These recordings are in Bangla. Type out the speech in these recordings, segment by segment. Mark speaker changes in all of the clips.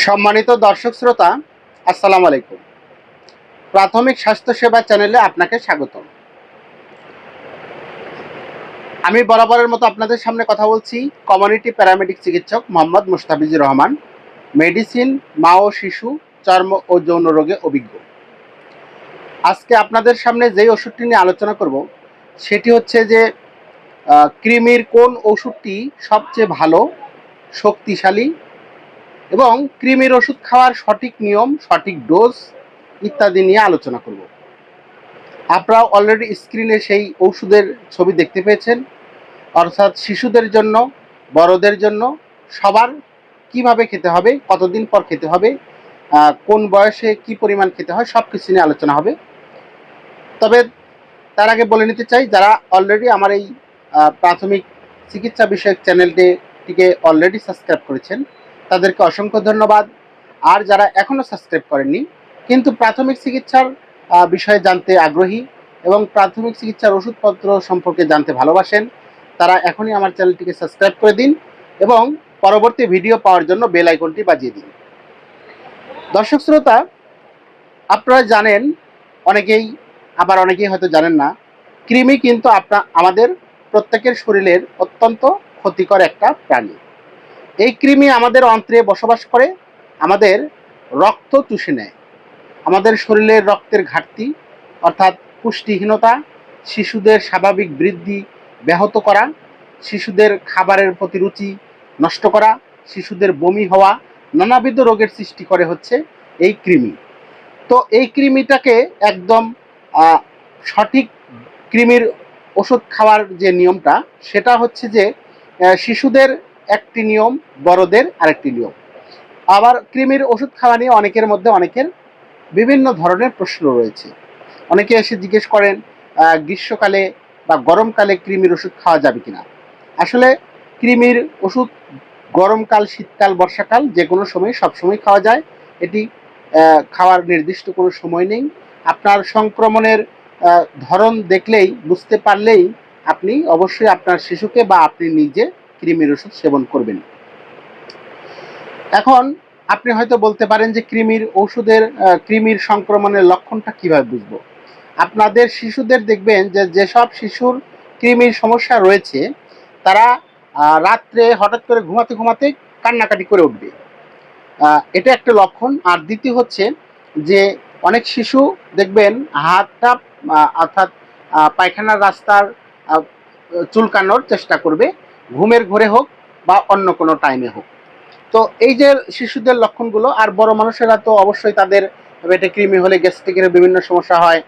Speaker 1: সম্মানিত দর্শক শ্রোতা, আসসালামু আলাইকুম। প্রাথমিক স্বাস্থ্যসেবা চ্যানেলে আপনাকে স্বাগতম। আমি বরাবরের মতো আপনাদের সামনে কথা বলছি কমিউনিটি প্যারামেডিক চিকিৎসক মোহাম্মদ মুস্তাফিজুর রহমান, মেডিসিন, মা ও শিশু, চর্ম ও যৌন রোগে অভিজ্ঞ। আজকে আপনাদের সামনে যেই ওষুধটি নিয়ে আলোচনা করব সেটি হচ্ছে যে কৃমির কোন ওষুধটি সবচেয়ে ভালো, শক্তিশালী এবং কৃমির ওষুধ খাওয়ার সঠিক নিয়ম, সঠিক ডোজ ইত্যাদি নিয়ে আলোচনা করব। আপনারা অলরেডি স্ক্রিনে সেই ওষুধের ছবি দেখতে পেয়েছেন, অর্থাৎ শিশুদের জন্য, বড়দের জন্য, সবার কিভাবে খেতে হবে, কতদিন পর খেতে হবে, কোন বয়সে কি পরিমাণ খেতে হয়, সব কিছু নিয়ে আলোচনা হবে। তবে তার আগে বলে নিতে চাই, যারা অলরেডি আমার এই প্রাথমিক চিকিৎসা বিষয়ক চ্যানেলটিকে অলরেডি সাবস্ক্রাইব করেছেন তাদেরকে অসংখ্য ধন্যবাদ। আর যারা এখনও সাবস্ক্রাইব করেননি কিন্তু প্রাথমিক চিকিৎসার বিষয়ে জানতে আগ্রহী এবং প্রাথমিক চিকিৎসার ওষুধপত্র সম্পর্কে জানতে ভালোবাসেন, তারা এখনই আমার চ্যানেলটিকে সাবস্ক্রাইব করে দিন এবং পরবর্তী ভিডিও পাওয়ার জন্য বেল আইকনটি বাজিয়ে দিন। দর্শক শ্রোতা, আপনারা জানেন, অনেকেই আবার অনেকেই হয়তো জানেন না, কৃমি কিন্তু আমাদের প্রত্যেকের শরীরের অত্যন্ত ক্ষতিকর একটা প্রাণী। এই কৃমি আমাদের অন্ত্রে বসবাস করে, আমাদের রক্ত চুষে নেয়, আমাদের শরীরের রক্তের ঘাটতি অর্থাৎ পুষ্টিহীনতা, শিশুদের স্বাভাবিক বৃদ্ধি ব্যাহত করা, শিশুদের খাবারের প্রতি রুচি নষ্ট করা, শিশুদের বমি হওয়া, নানাবিধ রোগের সৃষ্টি করে হচ্ছে এই কৃমি। তো এই কৃমিটাকে একদম সঠিক কৃমির ওষুধ খাওয়ার যে নিয়মটা, সেটা হচ্ছে যে শিশুদের একটি নিয়ম, বড়দের আরেকটি নিয়ম। আবার কৃমির ওষুধ খাওয়া নিয়ে অনেকের মধ্যে অনেকের বিভিন্ন ধরনের প্রশ্ন রয়েছে। অনেকে এসে জিজ্ঞেস করেন গ্রীষ্মকালে বা গরমকালে কৃমির ওষুধ খাওয়া যাবে কিনা। আসলে কৃমির ওষুধ গরমকাল, শীতকাল, বর্ষাকাল যে কোনো সময়, সবসময় খাওয়া যায়। এটি খাওয়ার নির্দিষ্ট কোনো সময় নেই। আপনার সংক্রমণের ধরন দেখলেই, বুঝতে পারলেই আপনি অবশ্যই আপনার শিশুকে বা আপনি নিজে কৃমির ওষুধ সেবন করবেন। এখন আপনি হয়তো বলতে পারেন যে কৃমির সংক্রমণের লক্ষণটা কিভাবে বুঝবো। আপনাদের শিশুদের দেখবেন যে যেসব শিশুর কৃমির সমস্যা রয়েছে তারা রাত্রে হঠাৎ করে ঘুমাতে ঘুমাতে কান্নাকাটি করে উঠবে, এটা একটা লক্ষণ। আর দ্বিতীয় হচ্ছে যে অনেক শিশু দেখবেন হাতটা অর্থাৎ পায়খানার রাস্তার চুলকানোর চেষ্টা করবে, ঘুমের ঘোরে হোক বা অন্য কোনো টাইমে হোক। তো এই যে শিশুদের লক্ষণগুলো। আর বড় মানুষেরা তো অবশ্যই তাদের পেটে কৃমি হলে গ্যাস্ট্রিকের বিভিন্ন সমস্যা হয়।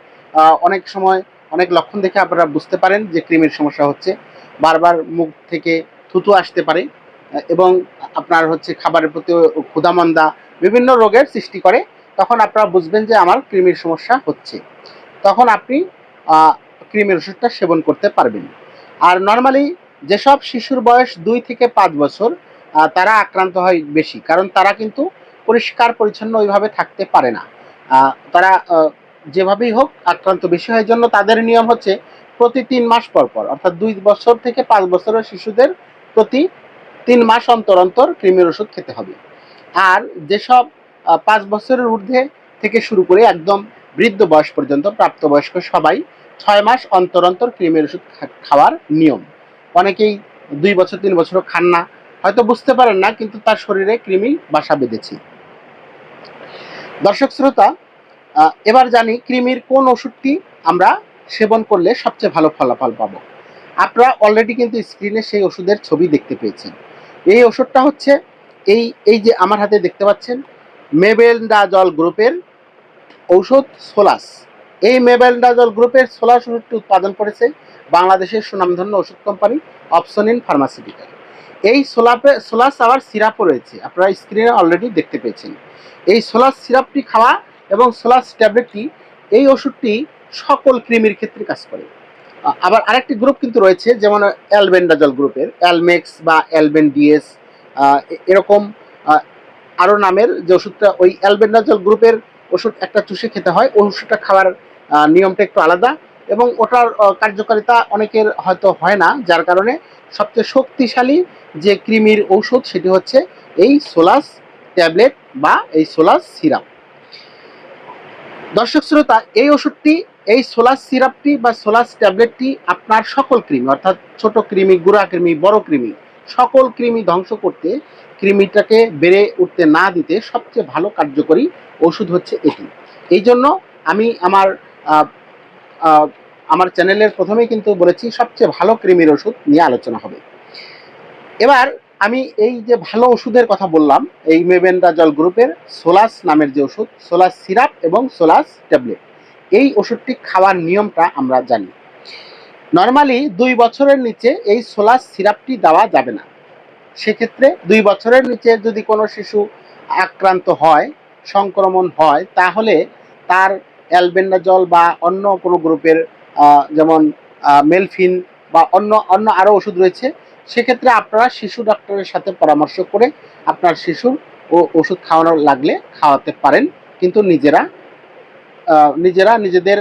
Speaker 1: অনেক সময় অনেক লক্ষণ দেখে আপনারা বুঝতে পারেন যে কৃমির সমস্যা হচ্ছে। বারবার মুখ থেকে থুতু আসতে পারে এবং আপনার হচ্ছে খাবারের প্রতি ক্ষুধামন্দা, বিভিন্ন রোগের সৃষ্টি করে। তখন আপনারা বুঝবেন যে আমার কৃমির সমস্যা হচ্ছে। তখন আপনি কৃমির ওষুধটা সেবন করতে পারবেন। আর নর্মালি যেসব শিশুর বয়স 2 থেকে 5 বছর তারা আক্রান্ত হয় বেশি, কারণ তারা কিন্তু পরিষ্কার পরিচ্ছন্ন ওইভাবে থাকতে পারে না। তারা যেভাবেই হোক আক্রান্ত বেশি হয়। জন্য তাদের নিয়ম হচ্ছে প্রতি 3 মাস পর পর, অর্থাৎ 2 বছর থেকে 5 বছরের শিশুদের প্রতি 3 মাস অন্তর অন্তর কৃমির ওষুধ খেতে হবে। আর যেসব 5 বছরের ঊর্ধ্বে থেকে শুরু করে একদম বৃদ্ধ বয়স পর্যন্ত প্রাপ্তবয়স্ক সবাই 6 মাস অন্তর অন্তর কৃমির ওষুধ খাওয়ার নিয়ম। অনেকেই 2 বছর 3 বছরও খান না, হয়তো বুঝতে পারেন না, কিন্তু তার শরীরে কৃমি বাসা বেঁধেছে। দর্শক শ্রোতা, এবার জানি কৃমির কোন ওষুধটি আমরা সেবন করলে সবচেয়ে ভালো ফলাফল পাবো। আপনারা অলরেডি কিন্তু স্ক্রিনে সেই ওষুধের ছবি দেখতে পেয়েছেন। এই ওষুধটা হচ্ছে এই যে আমার হাতে দেখতে পাচ্ছেন, মেবেন্ডাজল গ্রুপের ঔষধ সোলাস। এই মেবেন্ডাজল গ্রুপের সোলাস ওষুধটি উৎপাদন করেছে বাংলাদেশের সুনামধন্য ওষুধ কোম্পানি অপসনিন ফার্মাসিউটিক্যাল। এই সোলাস আবার সিরাপও রয়েছে, আপনারা স্ক্রিনে অলরেডি দেখতে পেয়েছেন। এই সোলাস সিরাপটি খাওয়া এবং সোলাস ট্যাবলেটটি, এই ওষুধটি সকল কৃমির ক্ষেত্রে কাজ করে। আবার আরেকটি গ্রুপ কিন্তু রয়েছে, যেমন অ্যালবেন্ডাজল গ্রুপের অ্যালমেক্স বা অ্যালবেন ডিএস, এরকম আরও নামের যে ওষুধটা, ওই অ্যালবেন্ডাজল গ্রুপের ওষুধ একটা চুষে খেতে হয়। ওই ওষুধটা খাওয়ার নিয়মটা একটু আলাদা এবং ওটার কার্যকারিতা অনেকের হয়তো হয় না, যার কারণে সবচেয়ে শক্তিশালী যে কৃমির ঔষধ সেটি হচ্ছে এই সোলাস ট্যাবলেট বা এই সোলাস সিরাপ। দর্শক শ্রোতা, এই ওষুধটি, এই সোলাস সিরাপটি বা সোলাস ট্যাবলেটটি আপনার সকল কৃমি, অর্থাৎ ছোট কৃমি, গুঁড়া কৃমি, বড় কৃমি, সকল কৃমি ধ্বংস করতে, কৃমিটাকে বেড়ে উঠতে না দিতে সবচেয়ে ভালো কার্যকরী ওষুধ হচ্ছে এটি। এই জন্য আমি আমার চ্যানেলের প্রথমেই কিন্তু বলেছি সবচেয়ে ভালো কৃমির ওষুধ নিয়ে আলোচনা হবে। এবার আমি এই যে ভালো ওষুধের কথা বললাম, এই মেবেন্ডাজল গ্রুপের সোলাস নামের যে ওষুধ, সোলাস সিরাপ এবং সোলাস ট্যাবলেট, এই ওষুধটি খাওয়ার নিয়মটা আমরা জানি। নর্মালি 2 বছরের নিচে এই সোলাস সিরাপটি দেওয়া যাবে না। সেক্ষেত্রে 2 বছরের নিচে যদি কোনো শিশু আক্রান্ত হয়, সংক্রমণ হয়, তাহলে তার অ্যালবেন্ডাজল বা অন্য কোনো গ্রুপের যেমন মেলফিন বা অন্য আরও ওষুধ রয়েছে, সেক্ষেত্রে আপনারা শিশু ডাক্তারের সাথে পরামর্শ করে আপনার শিশুর ওষুধ খাওয়ানো লাগলে খাওয়াতে পারেন, কিন্তু নিজেদের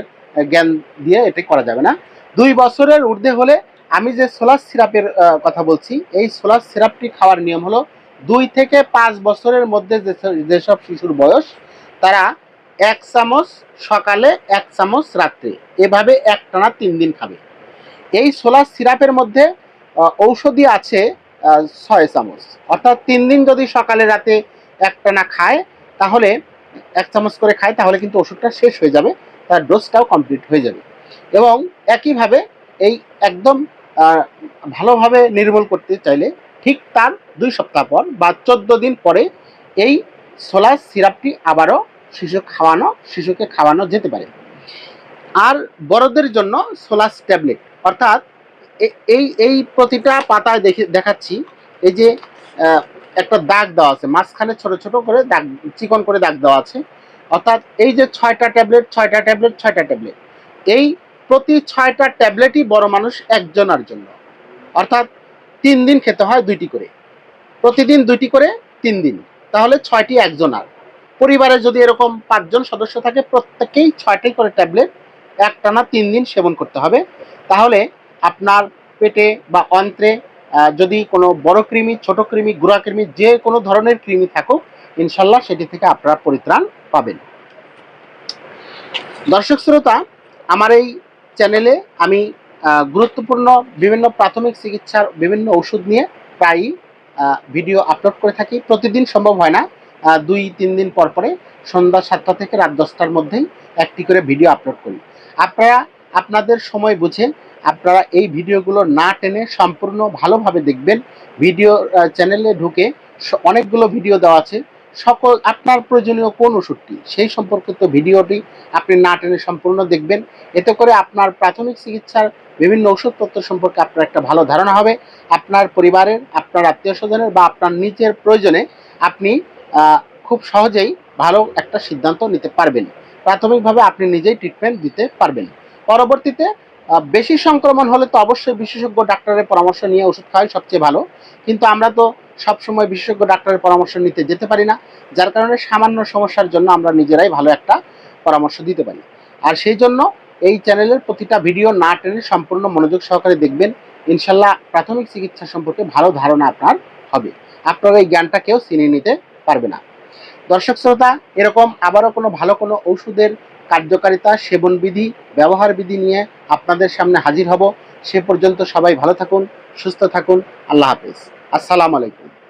Speaker 1: জ্ঞান দিয়ে এটি করা যাবে না। 2 বছরের ঊর্ধ্বে হলে আমি যে সোলাস সিরাপের কথা বলছি, এই সোলাস সিরাপটি খাওয়ার নিয়ম হলো 2 থেকে 5 বছরের মধ্যে যেসব শিশুর বয়স, তারা 1 চামচ সকালে 1 চামচ রাত্রে, এভাবে একটানা 3 দিন খাবে। এই সোলাস সিরাপের মধ্যে ঔষধি আছে 6 চামচ, অর্থাৎ 3 দিন যদি সকালে রাতে একটানা খায়, তাহলে 1 চামচ করে খায়, তাহলে কিন্তু ওষুধটা শেষ হয়ে যাবে, তার ডোজটাও কমপ্লিট হয়ে যাবে। এবং একইভাবে এই একদম ভালোভাবে নির্মূল করতে চাইলে ঠিক তার 2 সপ্তাহ পর বা 14 দিন পরে এই সোলাস সিরাপটি আবারও শিশুকে খাওয়ানো যেতে পারে। আর বড়দের জন্য সোলাস ট্যাবলেট, অর্থাৎ এই প্রতিটা পাতায় দেখাচ্ছি, এই যে একটা দাগ দেওয়া আছে, মাঝখানে ছোট ছোট করে দাগ, চিকন করে দাগ দেওয়া আছে, অর্থাৎ এই যে 6টা ট্যাবলেট, 6টা ট্যাবলেট, 6টা ট্যাবলেট, এই প্রতি 6টা ট্যাবলেটই বড় মানুষ একজনের জন্য, অর্থাৎ 3 দিন খেতে হয় 2টি করে, প্রতিদিন 2টি করে 3 দিন, তাহলে 6টি একজনার। পরিবারে যদি এরকম 5 জন সদস্য থাকে, প্রত্যেকেই 6টি করে ট্যাবলেট একটানা 3 দিন সেবন করতে হবে। তাহলে আপনার পেটে বা অন্ত্রে যদি কোনো বড় কৃমি, ছোট কৃমি, গুঁড়া কৃমি, যে কোনো ধরনের কৃমি থাকুক, ইনশাল্লাহ সেটি থেকে আপনারা পরিত্রাণ পাবেন। দর্শক শ্রোতা, আমার এই চ্যানেলে আমি গুরুত্বপূর্ণ বিভিন্ন প্রাথমিক চিকিৎসার বিভিন্ন ওষুধ নিয়ে প্রায়ই ভিডিও আপলোড করে থাকি। প্রতিদিন সম্ভব হয় না, 2-3 দিন পর পরে সন্ধ্যা 7টা থেকে রাত 10টার মধ্যেই একটি করে ভিডিও আপলোড করি। আপনারা আপনাদের সময় বুঝে আপনারা এই ভিডিওগুলো না টেনে সম্পূর্ণ ভালোভাবে দেখবেন। ভিডিও চ্যানেলে ঢুকে অনেকগুলো ভিডিও দেওয়া আছে, সকল আপনার প্রয়োজনীয় কোন ওষুধটি সেই সম্পর্কিত ভিডিওটি আপনি না টেনে সম্পূর্ণ দেখবেন। এতে করে আপনার প্রাথমিক চিকিৎসার বিভিন্ন ওষুধপত্র সম্পর্কে আপনার একটা ভালো ধারণা হবে। আপনার পরিবারের, আপনার আত্মীয় স্বজনের বা আপনার নিজের প্রয়োজনে আপনি খুব সহজেই ভালো একটা সিদ্ধান্ত নিতে পারবেন। প্রাথমিকভাবে আপনি নিজেই ট্রিটমেন্ট দিতে পারবেন। পরবর্তীতে বেশি সংক্রমণ হলে তো অবশ্যই বিশেষজ্ঞ ডাক্তারের পরামর্শ নিয়ে ওষুধ খাওয়াই সবচেয়ে ভালো, কিন্তু আমরা তো সবসময় বিশেষজ্ঞ ডাক্তারের পরামর্শ নিতে যেতে পারি না, যার কারণে সামান্য সমস্যার জন্য আমরা নিজেরাই ভালো একটা পরামর্শ দিতে পারি। আর সেই জন্য এই চ্যানেলের প্রতিটা ভিডিও না টেনে সম্পূর্ণ মনোযোগ সহকারে দেখবেন, ইনশাল্লাহ প্রাথমিক চিকিৎসা সম্পর্কে ভালো ধারণা আপনার হবে। আপনার এই জ্ঞানটা কেউ ছিনিয়ে নিতে পারবে না। দর্শক শ্রোতা, এরকম আবারও কোনো ভালো কোনো ওষুধের কার্যকারিতা, সেবন বিধি, ব্যবহার বিধি নিয়ে আপনাদের সামনে হাজির হব। সে পর্যন্ত সবাই ভালো থাকুন, সুস্থ থাকুন। আল্লাহ হাফেজ। আসসালামু আলাইকুম।